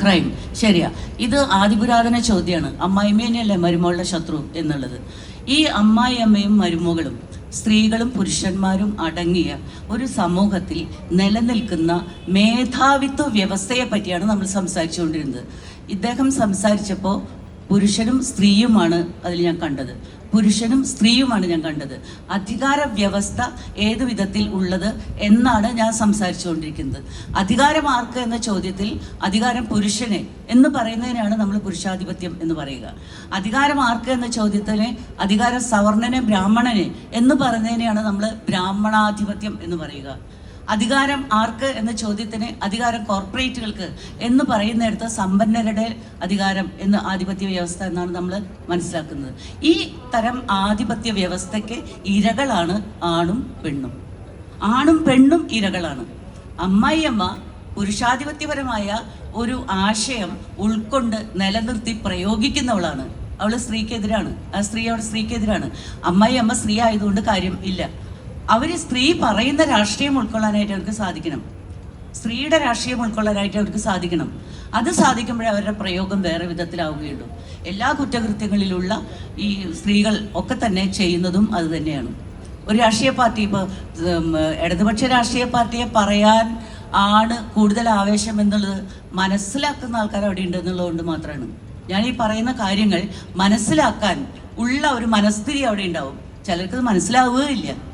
Crime. ശരിയാ, ഇത് ആദിപുരാതന ചോദ്യമാണ്. അമ്മായിമ്മേനെയല്ലേ മരുമകളുടെ ശത്രു എന്നുള്ളത്. ഈ അമ്മായിയമ്മയും മരുമകളും സ്ത്രീകളും പുരുഷന്മാരും അടങ്ങിയ ഒരു സമൂഹത്തിൽ നിലനിൽക്കുന്ന മേധാവിത്വ വ്യവസ്ഥയെ പറ്റിയാണ് നമ്മൾ സംസാരിച്ചുകൊണ്ടിരുന്നത്. ഇദ്ദേഹം സംസാരിച്ചപ്പോൾ പുരുഷനും സ്ത്രീയുമാണ് അതിൽ ഞാൻ കണ്ടത്. പുരുഷനും സ്ത്രീയുമാണ് ഞാൻ കണ്ടത്. അധികാര വ്യവസ്ഥ ഏതു വിധത്തിൽ ഉള്ളത് എന്നാണ് ഞാൻ സംസാരിച്ചുകൊണ്ടിരിക്കുന്നത്. അധികാരം ആർക്ക് എന്ന ചോദ്യത്തിൽ അധികാരം പുരുഷനെ എന്ന് പറയുന്നതിനാണ് നമ്മൾ പുരുഷാധിപത്യം എന്ന് പറയുക. അധികാരം ആർക്ക് എന്ന ചോദ്യത്തിന് അധികാരം സവർണനെ ബ്രാഹ്മണനെ എന്ന് പറയുന്നതിനെയാണ് നമ്മൾ ബ്രാഹ്മണാധിപത്യം എന്ന് പറയുക. അധികാരം ആർക്ക് എന്ന ചോദ്യത്തിന് അധികാരം കോർപ്പറേറ്റുകൾക്ക് എന്ന് പറയുന്നിടത്ത് സമ്പന്നരുടെ അധികാരം എന്ന് ആധിപത്യ വ്യവസ്ഥ എന്നാണ് നമ്മൾ മനസ്സിലാക്കുന്നത്. ഈ തരം ആധിപത്യ വ്യവസ്ഥയ്ക്ക് ഇരകളാണ് ആണും പെണ്ണും. ആണും പെണ്ണും ഇരകളാണ്. അമ്മായിയമ്മ പുരുഷാധിപത്യപരമായ ഒരു ആശയം ഉൾക്കൊണ്ട് നിലനിർത്തി പ്രയോഗിക്കുന്നവളാണ്. അവൾ സ്ത്രീക്കെതിരാണ്. ആ സ്ത്രീ അവിടെ സ്ത്രീക്കെതിരാണ്. അമ്മായിയമ്മ സ്ത്രീ ആയതുകൊണ്ട് കാര്യം ഇല്ല. അവർ സ്ത്രീ പറയുന്ന രാഷ്ട്രീയം ഉൾക്കൊള്ളാനായിട്ട് അവർക്ക് സാധിക്കണം. സ്ത്രീയുടെ രാഷ്ട്രീയം ഉൾക്കൊള്ളാനായിട്ട് അവർക്ക് സാധിക്കണം. അത് സാധിക്കുമ്പോഴേ അവരുടെ പ്രയോഗം വേറെ വിധത്തിലാവുകയുള്ളൂ. എല്ലാ കുറ്റകൃത്യങ്ങളിലുള്ള ഈ സ്ത്രീകൾ ഒക്കെ തന്നെ ചെയ്യുന്നതും അത് തന്നെയാണ്. ഒരു രാഷ്ട്രീയ പാർട്ടി, ഇപ്പോൾ ഇടതുപക്ഷ രാഷ്ട്രീയ പാർട്ടിയെ പറയാൻ ആണ് കൂടുതൽ ആവേശം എന്നുള്ളത് മനസ്സിലാക്കുന്ന ആൾക്കാർ അവിടെ ഉണ്ടെന്നുള്ളത് മാത്രമാണ്. ഞാൻ ഈ പറയുന്ന കാര്യങ്ങൾ മനസ്സിലാക്കാൻ ഉള്ള ഒരു മനസ്ഥിതി അവിടെ ഉണ്ടാവും. ചിലർക്ക് മനസ്സിലാവുകയില്ല.